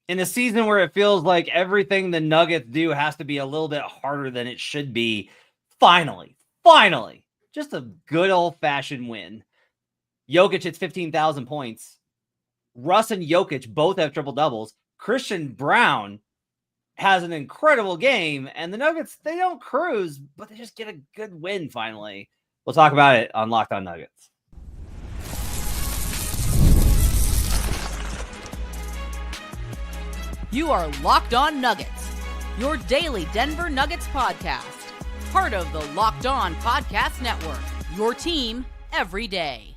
in a season where it feels like everything the Nuggets do has to be a little bit harder than it should be, finally, just a good old-fashioned win. Jokic hits 15,000 points. Russ and Jokic both have triple-doubles. Christian Braun has an incredible game, and the Nuggets, they don't cruise, but they just get a good win finally. We'll talk about it on Locked On Nuggets. You are Locked On Nuggets, your daily Denver Nuggets podcast. Part of the Locked On Podcast Network, your team every day.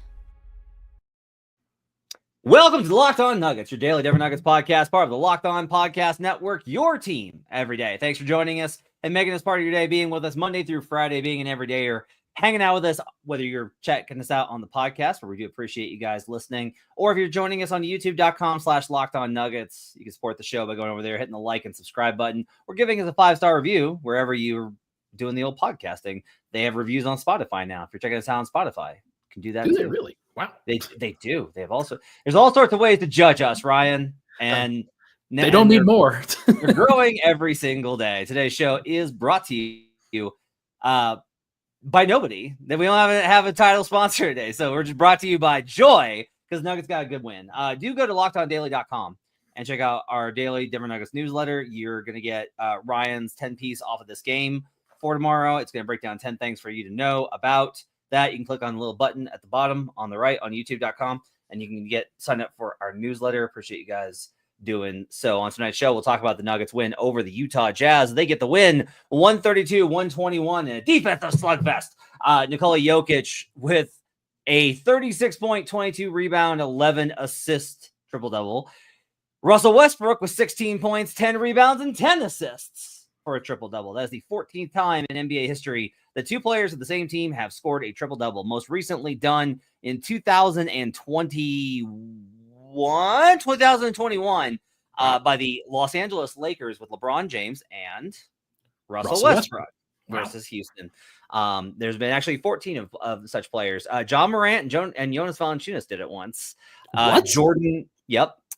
Welcome to the Locked On Nuggets, your daily Denver Nuggets podcast, part of the Locked On Podcast Network, your team every day. Thanks for joining us and making this part of your day, being with us Monday through Friday, being an everydayer, hanging out with us, whether you're checking us out on the podcast, where we do appreciate you guys listening, or if you're joining us on youtube.com/LockedOnNuggets, you can support the show by going over there, hitting the like and subscribe button, or giving us a 5-star review wherever you're doing the old podcasting. They have reviews on Spotify now. If you're checking us out on Spotify, you can do that too. They really? Wow. They do. They have also, there's all sorts of ways to judge us, Ryan, and they don't need more. They're growing every single day. Today's show is brought to you by nobody. That we don't have a title sponsor today, so we're just brought to you by Joy, because Nuggets got a good win. Do go to lockedondaily.com and check out our daily Denver Nuggets newsletter. You're going to get Ryan's 10-piece off of this game for tomorrow. It's going to break down 10 things for you to know about that. You can click on the little button at the bottom on the right on youtube.com, and you can get signed up for our newsletter. Appreciate you guys doing so. On tonight's show, we'll talk about the Nuggets win over the Utah Jazz. They get the win 132-121 in a defensive slugfest. Nikola Jokic with a 36-point, 22 rebound, 11 assist triple-double. Russell Westbrook with 16 points, 10 rebounds, and 10 assists for a triple-double. That is the 14th time in NBA history that two players of the same team have scored a triple-double. Most recently done in 2021 by the Los Angeles Lakers with LeBron James and Russell Westbrook versus Houston. There's been actually 14 of such players. John Morant and Jonas Valanciunas did it once.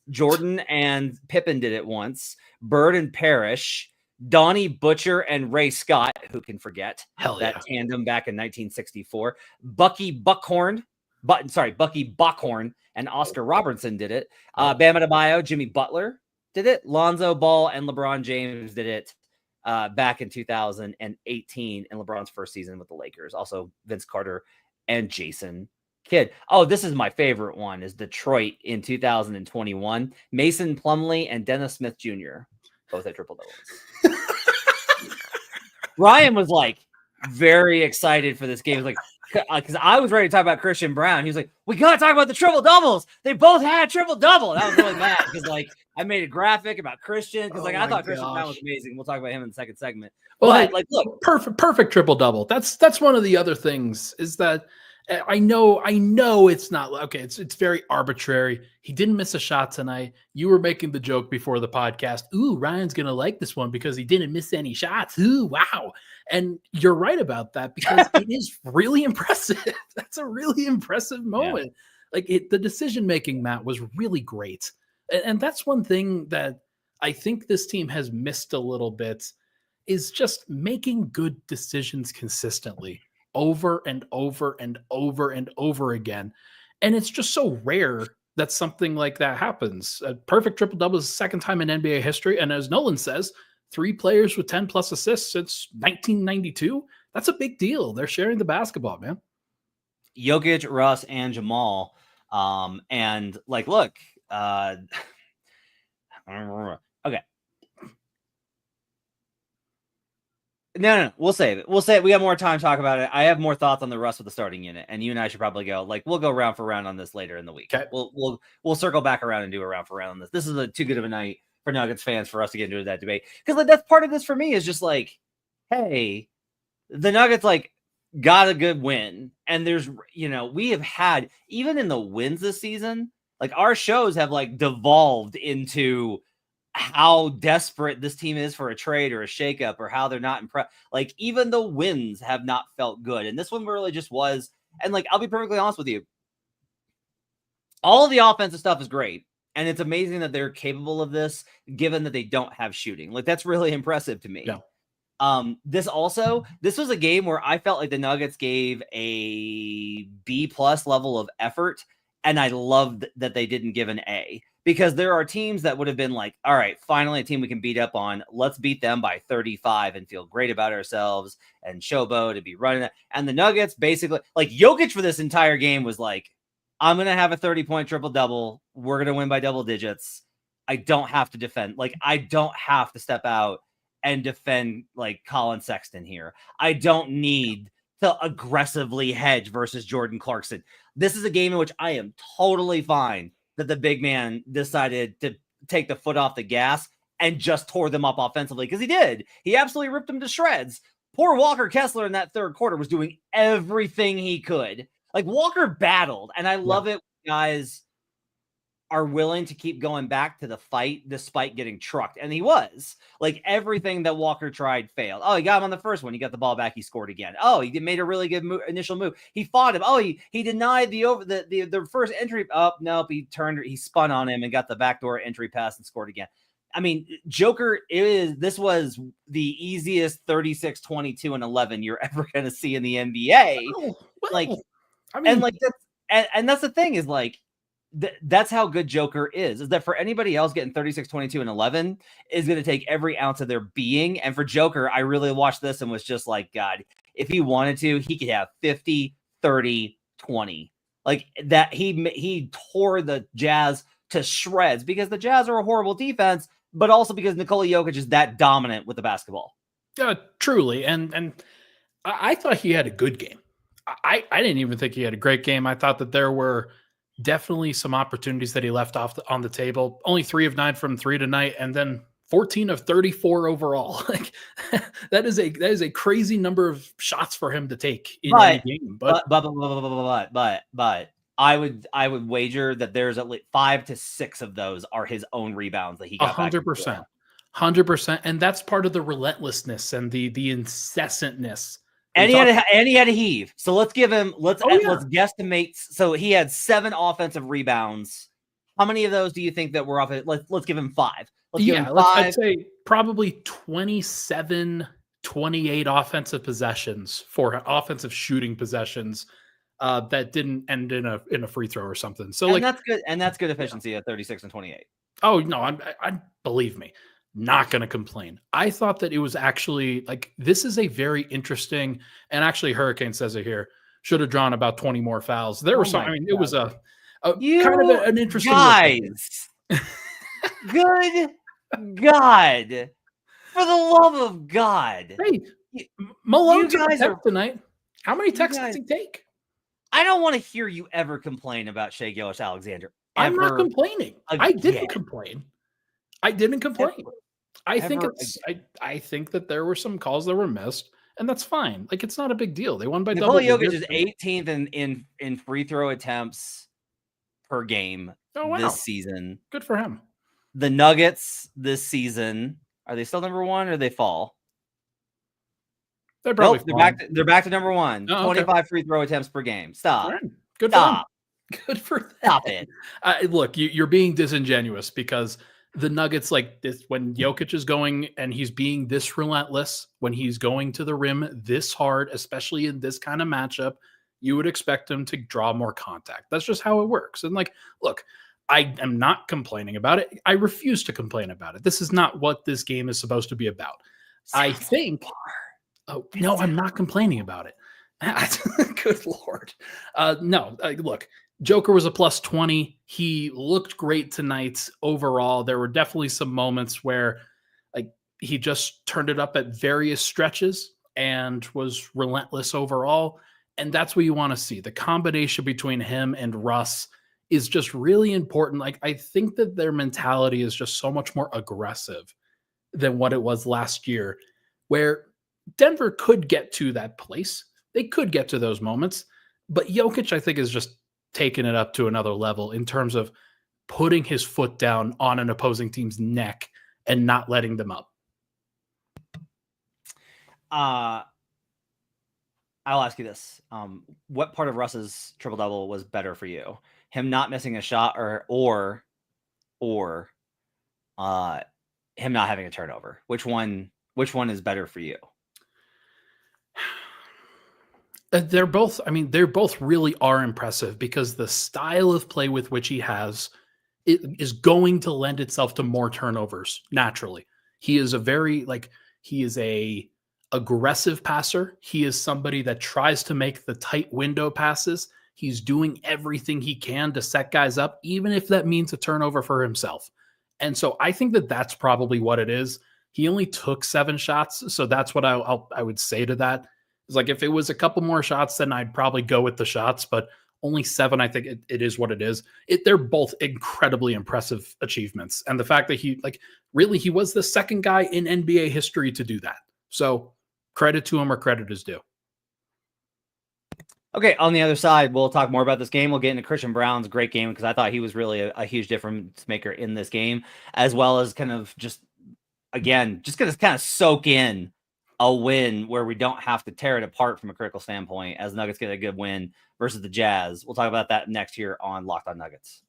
Jordan and Pippen did it once. Bird and Parrish. Donnie Butcher and Ray Scott, who can forget that tandem back in 1964. Bucky Buckhorn and Oscar Robertson did it. Bam Adebayo, Jimmy Butler did it. Lonzo Ball and LeBron James did it back in 2018 in LeBron's first season with the Lakers. Also Vince Carter and Jason Kidd. Oh, this is my favorite one, is Detroit in 2021. Mason Plumlee and Dennis Smith Jr. both had triple doubles. Ryan was like very excited for this game. He was like, because I was ready to talk about Christian Braun. He was like, we got to talk about the triple doubles. They both had triple double. And I was really mad because I made a graphic about Christian because I thought Christian Braun was amazing. We'll talk about him in the second segment. Well, look, perfect triple double. That's one of the other things is that I know it's not okay. It's very arbitrary. He didn't miss a shot tonight. You were making the joke before the podcast. Ooh, Ryan's going to like this one because he didn't miss any shots. Ooh, wow. And you're right about that because it is really impressive. That's a really impressive moment. Yeah. The decision-making, Matt, was really great. And that's one thing that I think this team has missed a little bit is just making good decisions consistently. Over and over and over and over again. And it's just so rare that something like that happens. A perfect triple-double is the second time in NBA history. And as Nolan says, 3 players with 10-plus assists since 1992. That's a big deal. They're sharing the basketball, man. Jokic, Russ, and Jamal. Look. Okay. No. We'll save it. We got more time to talk about it. I have more thoughts on the Russ with the starting unit, and you and I should probably go. We'll go round for round on this later in the week. Okay. We'll circle back around and do a round for round on this. This is too good of a night for Nuggets fans for us to get into that debate because that's part of this for me is just hey, the Nuggets got a good win, and there's we have had even in the wins this season, our shows have devolved into how desperate this team is for a trade or a shakeup or how they're not impressed. Even the wins have not felt good. And this one really just was. And I'll be perfectly honest with you. All of the offensive stuff is great. And it's amazing that they're capable of this, given that they don't have shooting. Like, that's really impressive to me. Yeah. This was a game where I felt like the Nuggets gave a B+ level of effort, and I loved that they didn't give an A, because there are teams that would have been like, all right, finally a team we can beat up on. Let's beat them by 35 and feel great about ourselves and showboat to be running it. And the Nuggets basically, like, Jokic for this entire game was like, I'm going to have a 30-point triple-double. We're going to win by double digits. I don't have to defend. Like, I don't have to step out and defend like Colin Sexton here. I don't need to aggressively hedge versus Jordan Clarkson. This is a game in which I am totally fine that the big man decided to take the foot off the gas and just tore them up offensively, because he did. He absolutely ripped them to shreds. Poor Walker Kessler in that third quarter was doing everything he could. Like, Walker battled, and I love it when guys are willing to keep going back to the fight despite getting trucked. And he was. Like, everything that Walker tried failed. Oh, he got him on the first one. He got the ball back. He scored again. Oh, he made a really good initial move. He fought him. Oh, he denied the first entry. Oh, nope. He spun on him and got the backdoor entry pass and scored again. I mean, Joker, this was the easiest 36, 22, and 11 you're ever going to see in the NBA. Well, like, I mean, and like that's the thing is, like, that's how good Joker is that for anybody else getting 36, 22, and 11 is going to take every ounce of their being. And for Joker, I really watched this and was just like, God, if he wanted to, he could have 50, 30, 20. Like that, he tore the Jazz to shreds, because the Jazz are a horrible defense, but also because Nikola Jokic is that dominant with the basketball. Truly. And I thought he had a good game. I didn't even think he had a great game. I thought that there were definitely some opportunities that he left off on the table. Only 3 of 9 from 3 tonight, and then 14 of 34 overall. Like, that is a crazy number of shots for him to take in any game. But I would wager that there's at least 5 to 6 of those are his own rebounds that he got. 100%, and that's part of the relentlessness and the incessantness. And he had a heave. So let's give him, let's guesstimate. So he had 7 offensive rebounds. How many of those do you think that were off it? Let's give him 5. I'd say probably 27, 28 offensive possessions for offensive shooting possessions that didn't end in a free throw or something. So that's good. And that's good efficiency at 36 and 28. Oh no, I believe me. Not going to complain. I thought that it was actually like, this is a very interesting, and actually Hurricane says it here, should have drawn about 20 more fouls. There were some, I mean, God. It was a kind of an interesting guys. Good God. For the love of God. Hey, Malone took a text tonight. How many texts does he take? I don't want to hear you ever complain about Shai Gilgeous-Alexander. I'm not complaining. Again. I didn't complain. I think that there were some calls that were missed, and that's fine. Like, it's not a big deal. They won by double digits. Nikola Jokic is 18th in free throw attempts per game this season. Good for him. The Nuggets this season, are they still number 1 or they fall? They're probably they're back to number 1. 25 free throw attempts per game. Stop. Good for them. Good for that. Stop it. Look, you're being disingenuous, because the Nuggets, like this, when Jokic is going and he's being this relentless, when he's going to the rim this hard, especially in this kind of matchup, you would expect him to draw more contact. That's just how it works. And like, look, I am not complaining about it. I refuse to complain about it. This is not what this game is supposed to be about. I think. Oh no, I'm not complaining about it. Good Lord. Look. Joker was a plus 20. He looked great tonight overall. There were definitely some moments where like he just turned it up at various stretches and was relentless overall. And that's what you want to see. The combination between him and Russ is just really important. Like, I think that their mentality is just so much more aggressive than what it was last year, where Denver could get to that place. They could get to those moments. But Jokic, I think, is just taking it up to another level in terms of putting his foot down on an opposing team's neck and not letting them up. I'll ask you this. What part of Russ's triple-double was better for you? Him not missing a shot or or him not having a turnover? Which one is better for you? They're both really are impressive because the style of play with which he has it is going to lend itself to more turnovers naturally. He is a aggressive passer. He is somebody that tries to make the tight window passes. He's doing everything he can to set guys up, even if that means a turnover for himself. And so I think that that's probably what it is. He only took 7 shots, so that's what I would say to that. It's like if it was a couple more shots, then I'd probably go with the shots, but only 7, I think it is what it is. They're both incredibly impressive achievements. And the fact that he was the second guy in NBA history to do that. So credit to him where credit is due. Okay, on the other side, we'll talk more about this game. We'll get into Christian Braun's great game because I thought he was really a huge difference maker in this game, as well as kind of just going to kind of soak in a win where we don't have to tear it apart from a critical standpoint as Nuggets get a good win versus the Jazz. We'll talk about that next here on Locked On Nuggets.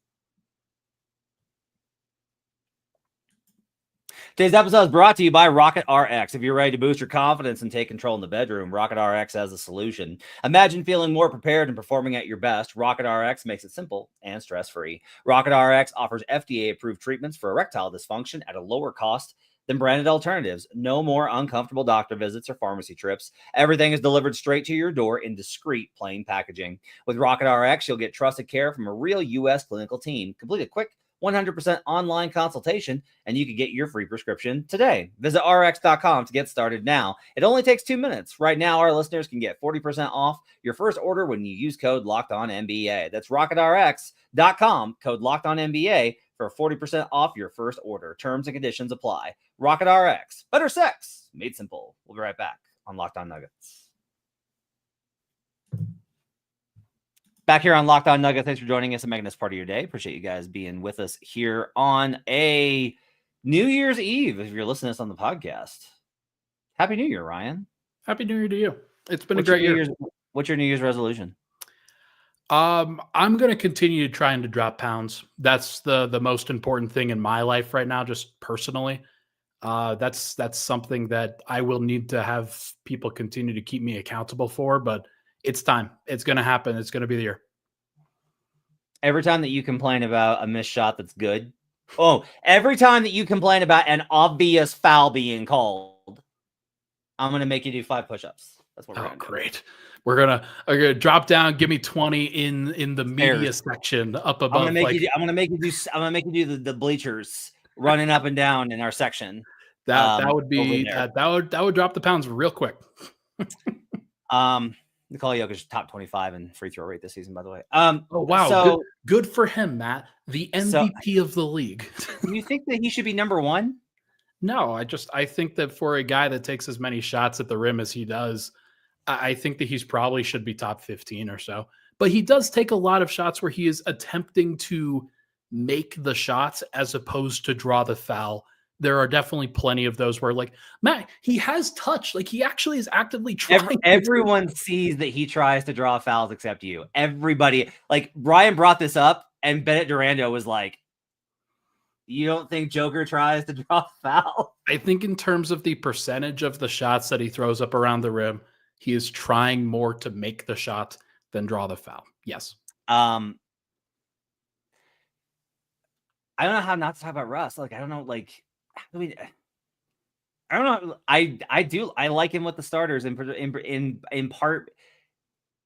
Today's episode is brought to you by Rocket RX. If you're ready to boost your confidence and take control in the bedroom, Rocket RX has a solution. Imagine feeling more prepared and performing at your best. Rocket RX makes it simple and stress-free. Rocket RX offers FDA-approved treatments for erectile dysfunction at a lower cost than branded alternatives. No more uncomfortable doctor visits or pharmacy trips. Everything is delivered straight to your door in discreet, plain packaging. With Rocket RX, you'll get trusted care from a real U.S. clinical team. Complete a quick 100% online consultation, and you can get your free prescription today. Visit rx.com to get started now. It only takes 2 minutes. Right now, our listeners can get 40% off your first order when you use code LOCKEDONNBA. That's rocketrx.com, code LOCKEDONNBA for 40% off your first order. Terms and conditions apply. Rocket RX. Better sex made simple. We'll be right back on Locked On Nuggets. Back here on Locked On Nuggets. Thanks for joining us and making this part of your day. Appreciate you guys being with us here on a New Year's Eve. If you're listening to this on the podcast, Happy New Year, Ryan. Happy New Year to you. It's been a great year. What's your New Year's resolution? I'm going to continue trying to drop pounds. That's the most important thing in my life right now, just personally. That's something that I will need to have people continue to keep me accountable for, but it's time. It's going to happen. It's going to be the year. Every time that you complain about a missed shot that's good. Oh, every time that you complain about an obvious foul being called, I'm going to make you do 5 push-ups. That's what we're going to do. Great. We're gonna drop down. Give me 20 in the media section up above. I'm gonna make you do the bleachers running up and down in our section. That would be that would drop the pounds real quick. Nikola Jokic top 25 in free throw rate this season, by the way. Oh wow, so, good for him, Matt. The MVP of the league. You think that he should be number 1? No, I think that for a guy that takes as many shots at the rim as he does, I think that he's probably should be top 15 or so. But he does take a lot of shots where he is attempting to make the shots as opposed to draw the foul. There are definitely plenty of those where, like, Matt, he has touch. Like, he actually is actively trying. Everyone sees that he tries to draw fouls except you. Everybody. Like, Brian brought this up, and Bennett Durando was like, you don't think Joker tries to draw foul? I think in terms of the percentage of the shots that he throws up around the rim, he is trying more to make the shot than draw the foul. Yes. I don't know how not to talk about Russ. Like, I don't know. Like, I don't know. I like him with the starters in part.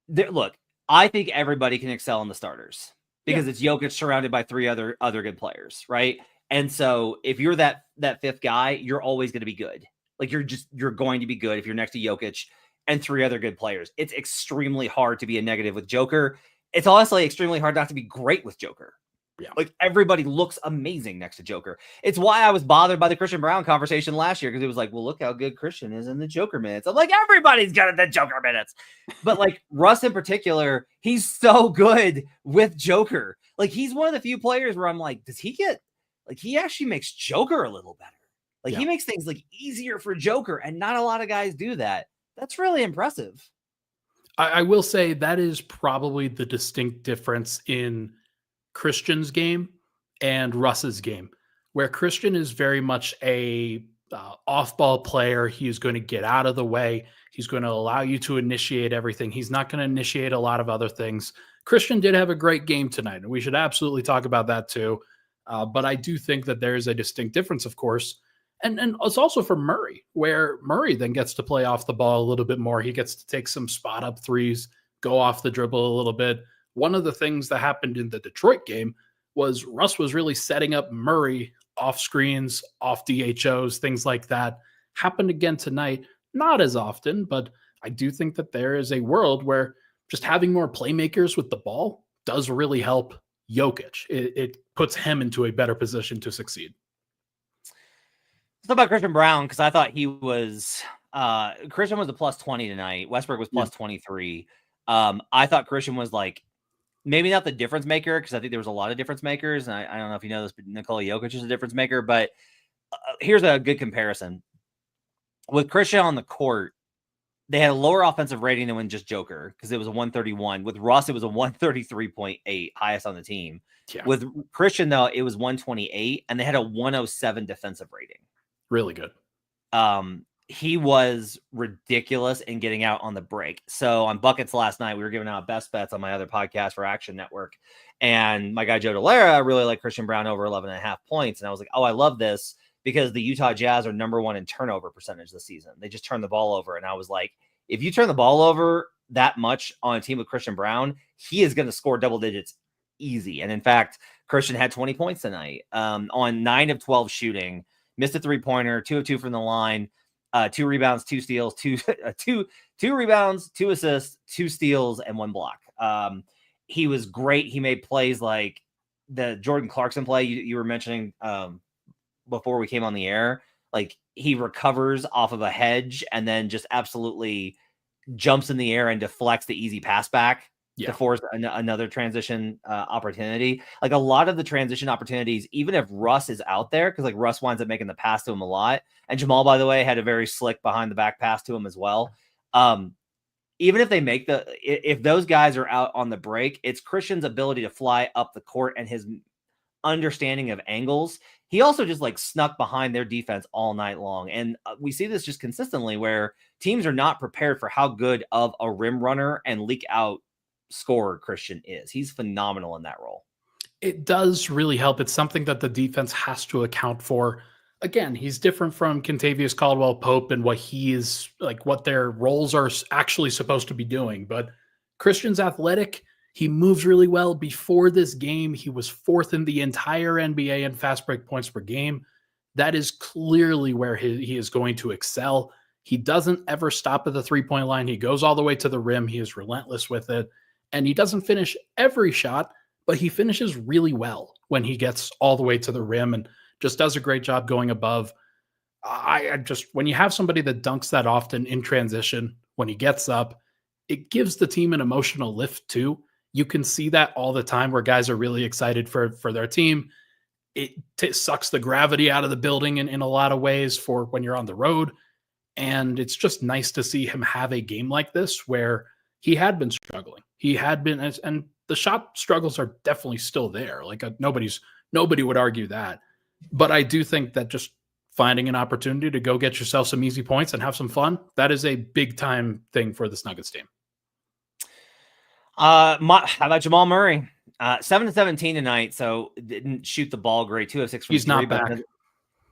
Look, I think everybody can excel in the starters because it's Jokic surrounded by 3 other good players, right? And so if you're that 5th guy, you're always going to be good. Like, you're going to be good if you're next to Jokic and 3 other good players. It's extremely hard to be a negative with Joker. It's honestly extremely hard not to be great with Joker. Yeah. Like, everybody looks amazing next to Joker. It's why I was bothered by the Christian Braun conversation last year, because it was like, well, look how good Christian is in the Joker minutes. I'm like, everybody's good at the Joker minutes. But like Russ in particular, he's so good with Joker. Like, he's one of the few players where I'm like, does he get, like, he actually makes Joker a little better. Like, he makes things like easier for Joker, and not a lot of guys do that. That's really impressive. I will say that is probably the distinct difference in Christian's game and Russ's game, where Christian is very much a off-ball player. He's going to get out of the way. He's going to allow you to initiate everything. He's not going to initiate a lot of other things. Christian did have a great game tonight, and we should absolutely talk about that too. But I do think that there is a distinct difference, of course. And it's also for Murray, where Murray then gets to play off the ball a little bit more. He gets to take some spot-up threes, go off the dribble a little bit. One of the things that happened in the Detroit game was Russ was really setting up Murray off screens, off DHOs, things like that. Happened again tonight, not as often, but I do think that there is a world where just having more playmakers with the ball does really help Jokic. It puts him into a better position to succeed. Let's talk about Christian Braun, because I thought he was Christian was a plus 20 tonight. Westbrook was plus 23. I thought Christian was like maybe not the difference maker, because I think there was a lot of difference makers. And I don't know if you know this, but Nikola Jokic is a difference maker. But here's a good comparison. With Christian on the court, they had a lower offensive rating than when just Joker, because it was a 131. With Russ, it was a 133.8, highest on the team. Yeah. With Christian, though, it was 128, and they had a 107 defensive rating. Really good. He was ridiculous in getting out on the break. So on Buckets last night, we were giving out best bets on my other podcast for Action Network. And my guy, Joe DeLera, really liked Christian Braun over 11.5 points. And I was like, oh, I love this, because the Utah Jazz are number one in turnover percentage this season. They just turn the ball over. And I was like, if you turn the ball over that much on a team with Christian Braun, he is going to score double digits easy. And in fact, Christian had 20 points tonight on 9 of 12 shooting, missed a 3-pointer, 2 of 2 from the line. 2 rebounds, 2 steals, two rebounds, 2 assists, 2 steals, and 1 block. He was great. He made plays like the Jordan Clarkson play you were mentioning before we came on the air. Like, he recovers off of a hedge and then just absolutely jumps in the air and deflects the easy pass back to force another transition opportunity. Like, a lot of the transition opportunities, even if Russ is out there, because like Russ winds up making the pass to him a lot. And Jamal, by the way, had a very slick behind the back pass to him as well. Even if they make if those guys are out on the break, it's Christian's ability to fly up the court and his understanding of angles. He also just like snuck behind their defense all night long. And we see this just consistently where teams are not prepared for how good of a rim runner and leak out scorer Christian is. He's phenomenal in that role. It does really help. It's something that the defense has to account for. Again, he's different from Kentavious Caldwell-Pope and what he is like, what their roles are actually supposed to be doing. But Christian's athletic. He moves really well. Before this game, he was 4th in the entire NBA in fast break points per game. That is clearly where he is going to excel. He doesn't ever stop at the 3-point line. He goes all the way to the rim. He is relentless with it. And he doesn't finish every shot, but he finishes really well when he gets all the way to the rim and just does a great job going above. I just, when you have somebody that dunks that often in transition, when he gets up, it gives the team an emotional lift too. You can see that all the time where guys are really excited for their team. It sucks the gravity out of the building in a lot of ways for when you're on the road. And it's just nice to see him have a game like this where he had been struggling. He had been, and the shot struggles are definitely still there. Like nobody would argue that. But I do think that just finding an opportunity to go get yourself some easy points and have some fun, that is a big time thing for this Nuggets team. How about Jamal Murray? 7 of 17 tonight, so didn't shoot the ball great. 2 of 6 from He's 3, not back.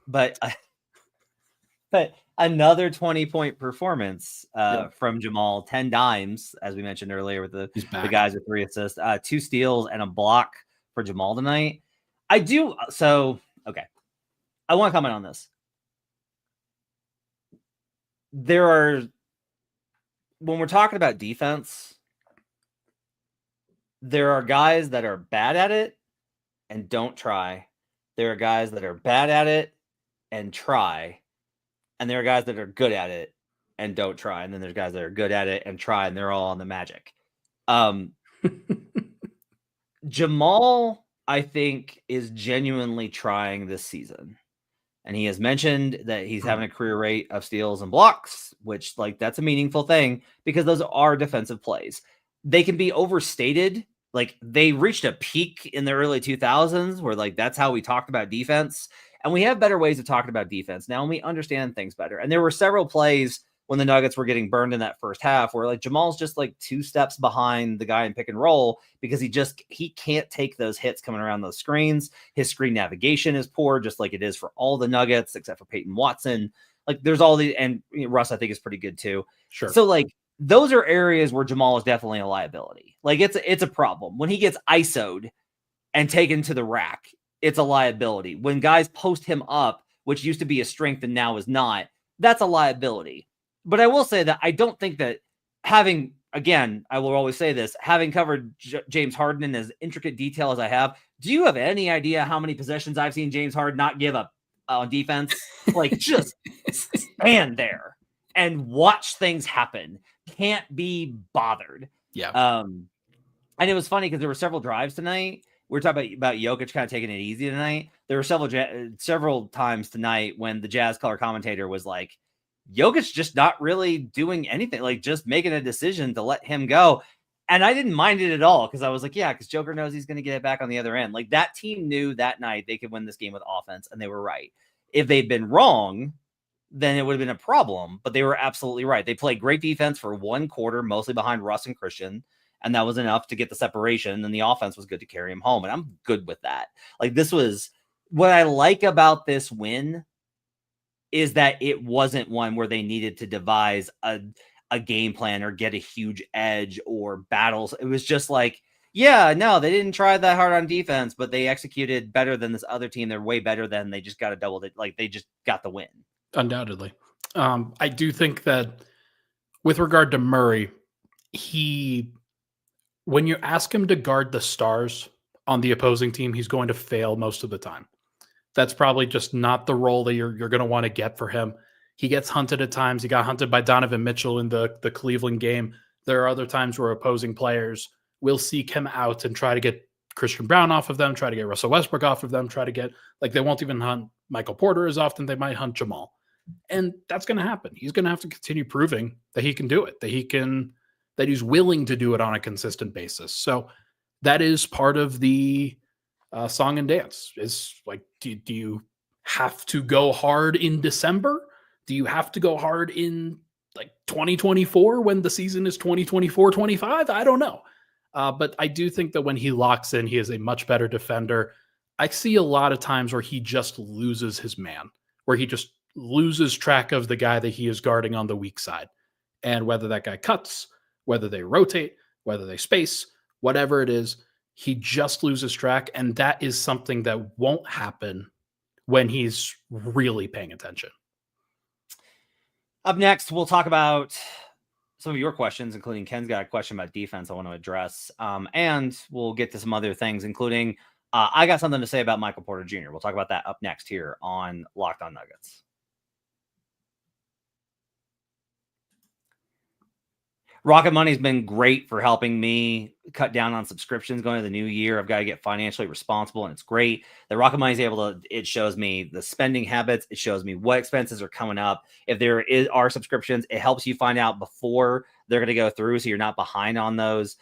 But another 20-point performance from Jamal. 10 dimes, as we mentioned earlier, with the guys with 3 assists, 2 steals, and a block for Jamal tonight. Okay. I want to comment on this. When we're talking about defense, there are guys that are bad at it and don't try. There are guys that are bad at it and try. And there are guys that are good at it and don't try. And then there's guys that are good at it and try, and they're all on the Magic. Jamal, I think, is genuinely trying this season. And he has mentioned that he's having a career rate of steals and blocks, which, like, that's a meaningful thing because those are defensive plays. They can be overstated. like they reached a peak in the early 2000s where like that's how we talked about defense. And we have better ways of talking about defense now, and we understand things better. And there were several plays when the Nuggets were getting burned in that first half where like Jamal's just like 2 steps behind the guy in pick and roll because he can't take those hits coming around those screens. His screen navigation is poor, just like it is for all the Nuggets except for Peyton Watson. Like there's all the, and Russ I think is pretty good too. Sure. So like those are areas where Jamal is definitely a liability. Like it's a problem when he gets ISO'd and taken to the rack. It's a liability. When guys post him up, which used to be a strength and now is not, that's a liability. But I will say that I don't think that having, again, I will always say this, having covered James Harden in as intricate detail as I have, do you have any idea how many possessions I've seen James Harden not give up on defense? Like just stand there and watch things happen. Can't be bothered. Yeah. And it was funny because there were several drives tonight. We were talking about Jokic kind of taking it easy tonight. There were several times tonight when the Jazz color commentator was like, Jokic just not really doing anything, like just making a decision to let him go. And I didn't mind it at all because I was like, yeah, because Joker knows he's going to get it back on the other end. Like that team knew that night they could win this game with offense, and they were right. If they'd been wrong, then it would have been a problem, but they were absolutely right. They played great defense for 1 quarter, mostly behind Russ and Christian. And that was enough to get the separation. And the offense was good to carry him home. And I'm good with that. Like this was what I like about this win is that it wasn't one where they needed to devise a game plan or get a huge edge or battles. It was just like, yeah, no, they didn't try that hard on defense, but they executed better than this other team. They're way better than they just got a double. Like they just got the win. Undoubtedly. I do think that with regard to Murray, when you ask him to guard the stars on the opposing team, he's going to fail most of the time. That's probably just not the role that you're going to want to get for him. He gets hunted at times. He got hunted by Donovan Mitchell in the Cleveland game. There are other times where opposing players will seek him out and try to get Christian Braun off of them, try to get Russell Westbrook off of them, try to get, like, they won't even hunt Michael Porter as often. They might hunt Jamal. And that's going to happen. He's going to have to continue proving that he can do it, that he's willing to do it on a consistent basis. So that is part of the song and dance. Is like, do you have to go hard in December? Do you have to go hard in like 2024 when the season is 2024-25? I don't know. But I do think that when he locks in, he is a much better defender. I see a lot of times where he just loses his man, where he just loses track of the guy that he is guarding on the weak side. And whether that guy cuts, whether they rotate, whether they space, whatever it is, he just loses track. And that is something that won't happen when he's really paying attention. Up next, we'll talk about some of your questions, including Ken's got a question about defense I want to address. And we'll get to some other things, including I got something to say about Michael Porter Jr. We'll talk about that up next here on Locked On Nuggets. Rocket Money's been great for helping me cut down on subscriptions going into the new year. I've got to get financially responsible, and it's great that Rocket Money is able to, it shows me the spending habits. It shows me what expenses are coming up. If there are subscriptions, it helps you find out before they're going to go through, so you're not behind on those.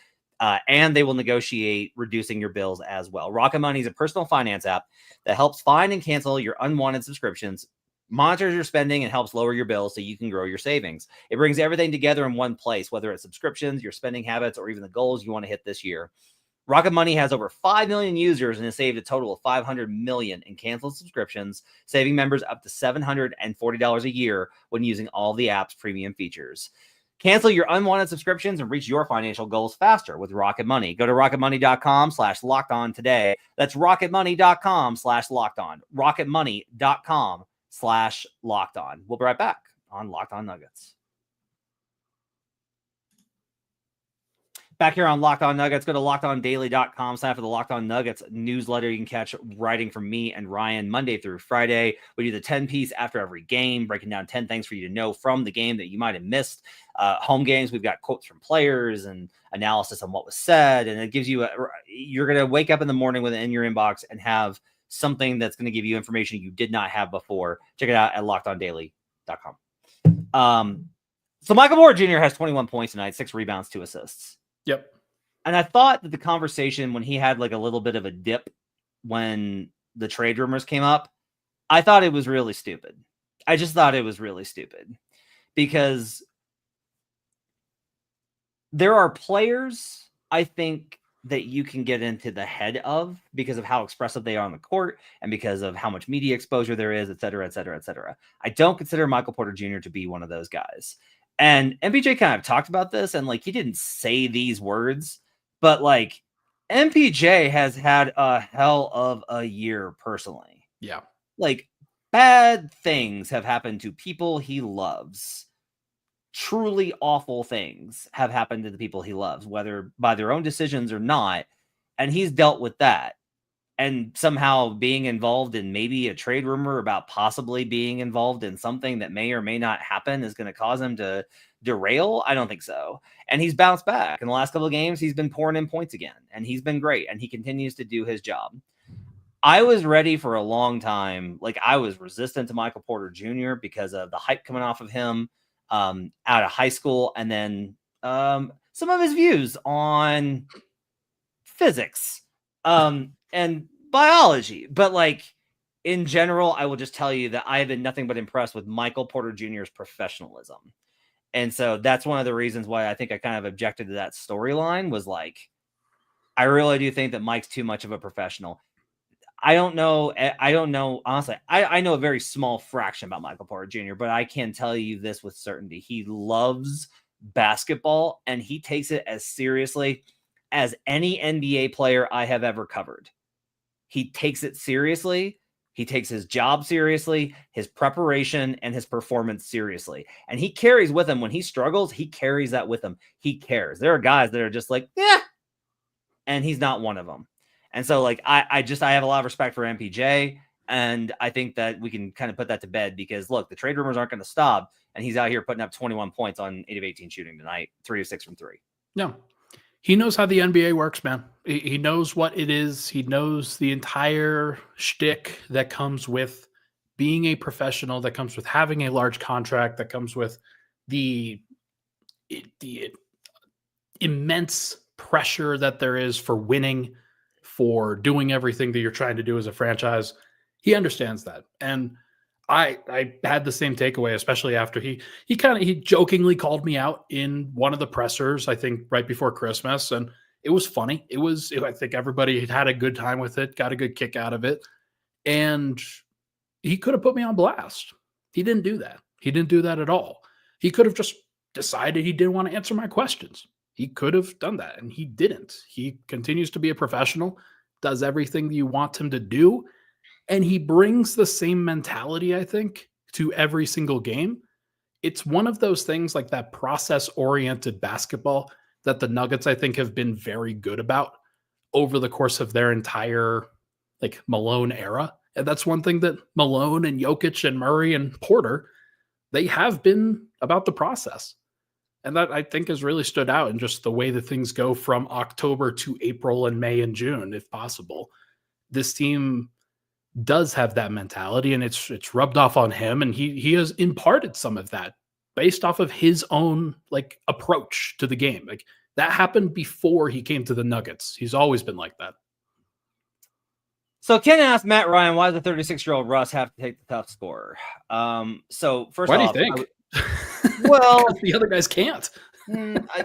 And they will negotiate reducing your bills as well. Rocket Money is a personal finance app that helps find and cancel your unwanted subscriptions, monitors your spending, and helps lower your bills so you can grow your savings. It brings everything together in one place, whether it's subscriptions, your spending habits, or even the goals you want to hit this year. Rocket Money has over 5 million users and has saved a total of $500 million in canceled subscriptions, saving members up to $740 a year when using all the app's premium features. Cancel your unwanted subscriptions and reach your financial goals faster with Rocket Money. Go to rocketmoney.com/lockedon today. That's rocketmoney.com/lockedon. rocketmoney.com/lockedon. We'll be right back on Locked On Nuggets. Back here on Locked On Nuggets, go to lockedondaily.com, sign up for the Locked On Nuggets newsletter. You can catch writing from me and Ryan Monday through Friday. We do the 10-piece after every game, breaking down 10 things for you to know from the game that you might have missed. Home games, we've got quotes from players and analysis on what was said, and it gives you you're going to wake up in the morning with it in your inbox and have something that's going to give you information you did not have before. Check it out at lockedondaily.com. So Michael Porter Jr. has 21 points tonight, 6 rebounds, 2 assists. Yep. And I thought that the conversation when he had like a little bit of a dip when the trade rumors came up, I thought it was really stupid. I just thought it was really stupid because there are players, I think, that you can get into the head of because of how expressive they are on the court and because of how much media exposure there is, et cetera, et cetera, et cetera. I don't consider Michael Porter Jr. to be one of those guys. And MPJ kind of talked about this, and like he didn't say these words, but like MPJ has had a hell of a year personally. Yeah. Like bad things have happened to people he loves. Truly awful things have happened to the people he loves, whether by their own decisions or not. And he's dealt with that. And somehow being involved in maybe a trade rumor about possibly being involved in something that may or may not happen is going to cause him to derail. I don't think so. And he's bounced back in the last couple of games. He's been pouring in points again, and he's been great. And he continues to do his job. I was ready for a long time. Like I was resistant to Michael Porter Jr. because of the hype coming off of him out of high school, and then some of his views on physics and biology. But like in general, I will just tell you that I have been nothing but impressed with Michael Porter Jr.'s professionalism. And so that's one of the reasons why I think I kind of objected to that storyline was like, I really do think that Mike's too much of a professional. I don't know. Honestly, I know a very small fraction about Michael Porter Jr., but I can tell you this with certainty. He loves basketball, and he takes it as seriously as any NBA player I have ever covered. He takes it seriously. He takes his job seriously, his preparation, and his performance seriously. And he carries with him when he struggles, he carries that with him. He cares. There are guys that are just like, yeah, and he's not one of them. And so, like, I have a lot of respect for MPJ, and I think that we can kind of put that to bed because, look, the trade rumors aren't going to stop, and he's out here putting up 21 points on 8 of 18 shooting tonight, 3 of 6 from 3. No, he knows how the NBA works, man. He knows what it is. He knows the entire shtick that comes with being a professional, that comes with having a large contract, that comes with the immense pressure that there is for winning, for doing everything that you're trying to do as a franchise. He understands that. And I had the same takeaway, especially after he jokingly called me out in one of the pressers, I think right before Christmas. And it was funny. I think everybody had a good time with it, got a good kick out of it. And he could have put me on blast. He didn't do that. He didn't do that at all. He could have just decided he didn't want to answer my questions. He could have done that, and he didn't. He continues to be a professional, does everything you want him to do, and he brings the same mentality, I think, to every single game. It's one of those things like that process-oriented basketball that the Nuggets, I think, have been very good about over the course of their entire like Malone era. And that's one thing that Malone and Jokic and Murray and Porter, they have been about the process. And that I think has really stood out in just the way that things go from October to April and May and June, if possible. This team does have that mentality, and it's rubbed off on him, and he has imparted some of that based off of his own like approach to the game. Like that happened before he came to the Nuggets. He's always been like that. So Ken asked Matt Ryan, why does the 36-year-old Russ have to take the tough scorer? So first why off, do you think? Well, the other guys can't.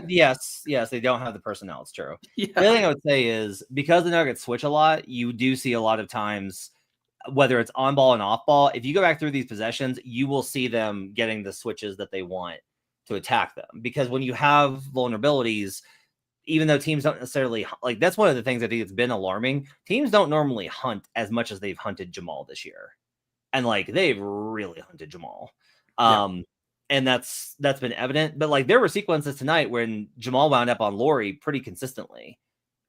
Yes, they don't have the personnel. It's true. Yeah. The other thing I would say is because the Nuggets switch a lot, you do see a lot of times, whether it's on ball and off ball, if you go back through these possessions, you will see them getting the switches that they want to attack them. Because when you have vulnerabilities, even though teams don't necessarily like, that's one of the things I think it's been alarming. Teams don't normally hunt as much as they've hunted Jamal this year. And like, they've really hunted Jamal. And that's been evident. But like there were sequences tonight when Jamal wound up on Laurie pretty consistently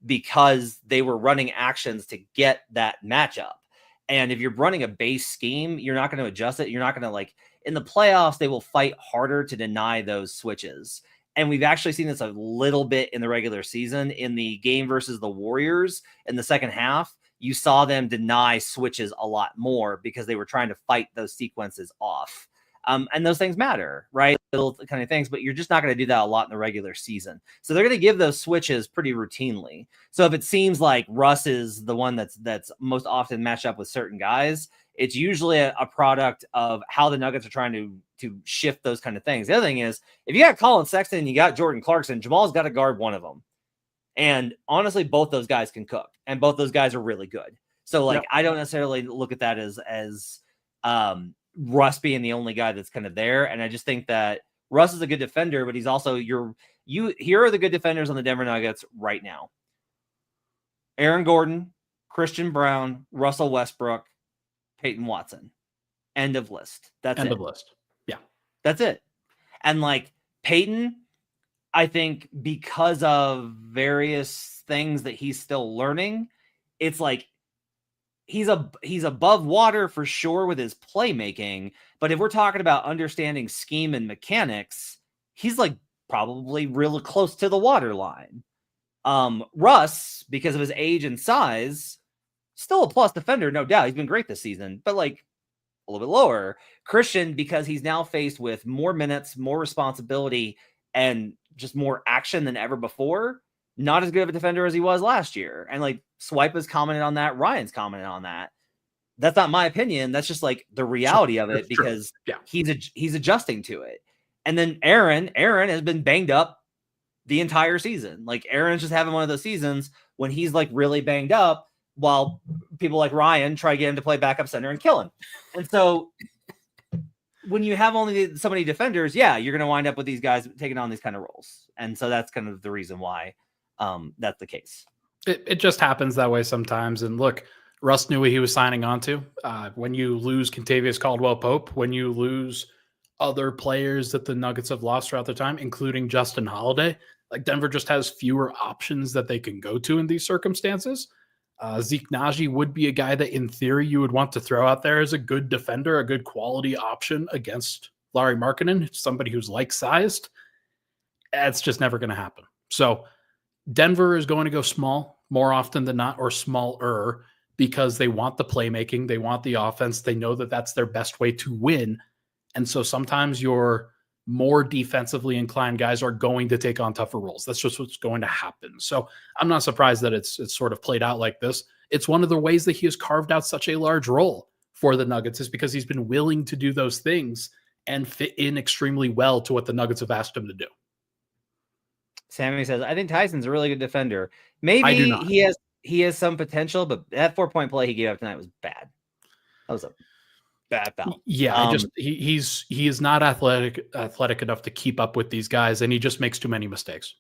because they were running actions to get that matchup. And if you're running a base scheme, you're not going to adjust it. You're not going to like in the playoffs, they will fight harder to deny those switches. And we've actually seen this a little bit in the regular season. In the game versus the Warriors in the second half, you saw them deny switches a lot more because they were trying to fight those sequences off. And those things matter, right? Little kind of things, but you're just not going to do that a lot in the regular season. So they're going to give those switches pretty routinely. So if it seems like Russ is the one that's most often matched up with certain guys, it's usually a product of how the Nuggets are trying to shift those kind of things. The other thing is, if you got Colin Sexton and you got Jordan Clarkson, Jamal's got to guard one of them. And honestly, both those guys can cook, and both those guys are really good. So like, I don't necessarily look at that as Russ being the only guy that's kind of there. And I just think that Russ is a good defender, but he's also here are the good defenders on the Denver Nuggets right now. Aaron Gordon, Christian Braun, Russell Westbrook, Peyton Watson. End of list. That's End it. of list. Yeah. That's it. And like Peyton, I think because of various things that he's still learning, it's like he's above water for sure with his playmaking. But if we're talking about understanding scheme and mechanics, he's like probably really close to the waterline. Russ, because of his age and size, still a plus defender, no doubt. He's been great this season, but like a little bit lower. Christian, because he's now faced with more minutes, more responsibility, and just more action than ever before, not as good of a defender as he was last year. And like Swipe has commented on that. Ryan's commented on that. That's not my opinion. That's just like the reality of it, because he's adjusting to it. And then Aaron has been banged up the entire season. Like Aaron's just having one of those seasons when he's like really banged up, while people like Ryan try to get him to play backup center and kill him. And so when you have only so many defenders, you're going to wind up with these guys taking on these kind of roles. And so that's kind of the reason why that's the case. It just happens that way sometimes. And look, Russ knew what he was signing on to. When you lose Kentavious Caldwell-Pope, when you lose other players that the Nuggets have lost throughout the time, including Justin Holiday, like Denver just has fewer options that they can go to in these circumstances. Zeke Naji would be a guy that in theory you would want to throw out there as a good defender, a good quality option against Lauri Markkanen, somebody who's like-sized. It's just never going to happen. So Denver is going to go small more often than not, or smaller, because they want the playmaking, they want the offense, they know that that's their best way to win. And so sometimes your more defensively inclined guys are going to take on tougher roles. That's just what's going to happen. So I'm not surprised that it's sort of played out like this. It's one of the ways that he has carved out such a large role for the Nuggets, is because he's been willing to do those things and fit in extremely well to what the Nuggets have asked him to do. Sammy says, I think Tyson's a really good defender. Maybe he has some potential, but that 4-point play he gave up tonight was bad. That was a bad foul. Yeah, he is not athletic enough to keep up with these guys, and he just makes too many mistakes.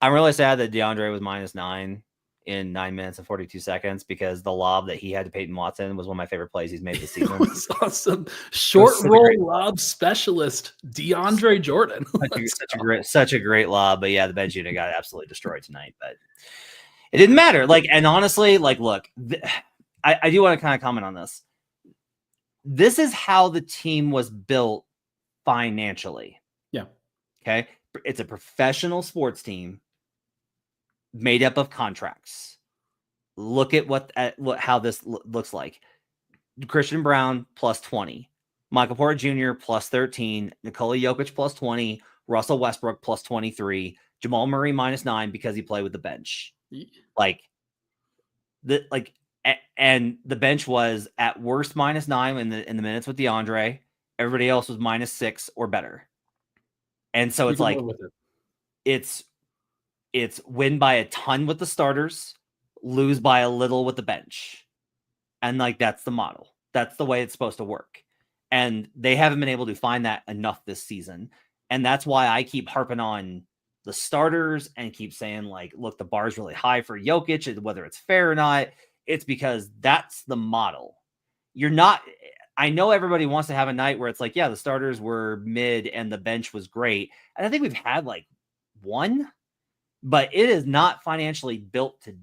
I'm really sad that DeAndre was -9 in 9 minutes and 42 seconds, because the lob that he had to Peyton Watson was one of my favorite plays he's made this season. It was awesome. Short roll lob specialist DeAndre Jordan. such a great lob. But yeah, the bench unit got absolutely destroyed tonight. But it didn't matter. Like, and honestly, like, look, I do want to kind of comment on this. This is how the team was built financially. Yeah. Okay. It's a professional sports team made up of contracts. Look at how this looks like. Christian Braun +20, Michael Porter Jr. +13, Nikola Jokic +20, Russell Westbrook +23, Jamal Murray -9 because he played with the bench. And the bench was at worst -9 in the minutes with DeAndre. Everybody else was -6 or better. And so it's win by a ton with the starters, lose by a little with the bench. And like, that's the model. That's the way it's supposed to work. And they haven't been able to find that enough this season. And that's why I keep harping on the starters and keep saying, like, look, the bar is really high for Jokic, whether it's fair or not. It's because that's the model. I know everybody wants to have a night where it's like, yeah, the starters were mid and the bench was great. And I think we've had like one, but it is not financially built to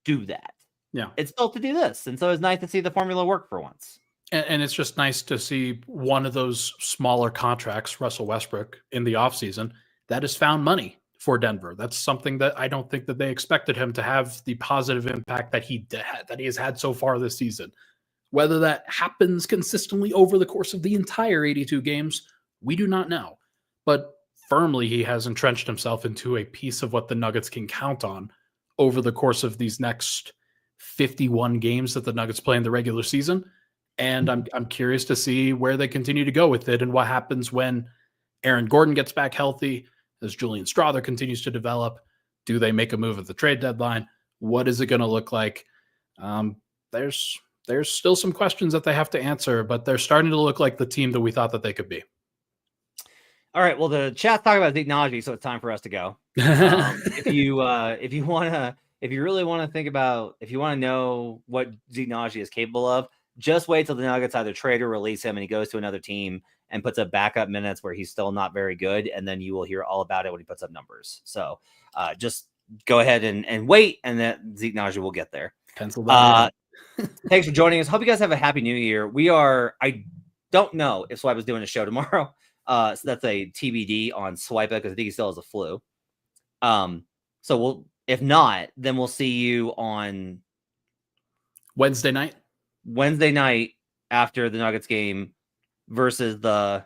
do that. Yeah. It's built to do this. And so it's nice to see the formula work for once. And it's just nice to see one of those smaller contracts, Russell Westbrook, in the offseason that has found money for Denver. That's something that I don't think that they expected him to have the positive impact that he has had so far this season. Whether that happens consistently over the course of the entire 82 games, we do not know. But firmly, he has entrenched himself into a piece of what the Nuggets can count on over the course of these next 51 games that the Nuggets play in the regular season. And I'm curious to see where they continue to go with it and what happens when Aaron Gordon gets back healthy, as Julian Strawther continues to develop. Do they make a move at the trade deadline? What is it going to look like? There's still some questions that they have to answer, but they're starting to look like the team that we thought that they could be. All right. Well, the chat's talking about technology, so it's time for us to go. If you really want to think about, if you want to know what Zeke is capable of, just wait till the Nuggets either trade or release him and he goes to another team and puts up backup minutes where he's still not very good. And then you will hear all about it when he puts up numbers. So just go ahead and wait, and that Zeke will get there. Pencil that in. Thanks for joining us. Hope you guys have a happy new year. I don't know if Swipe is doing a show tomorrow. So that's a TBD on Swipe because I think he still has a flu. So if not, then we'll see you on Wednesday night after the Nuggets game versus the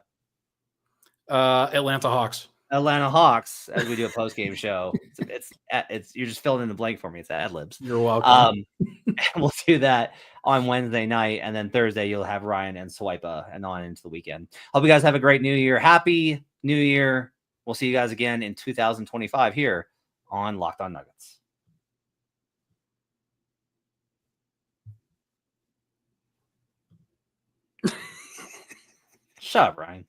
Atlanta Hawks. As we do a post game show. It's you're just filling in the blank for me. It's ad libs. You're welcome. And we'll do that on Wednesday night, and then Thursday you'll have Ryan and Swipa and on into the weekend. Hope you guys have a great new year. Happy New Year. We'll see you guys again in 2025 here on Locked On Nuggets. Shut up, Ryan.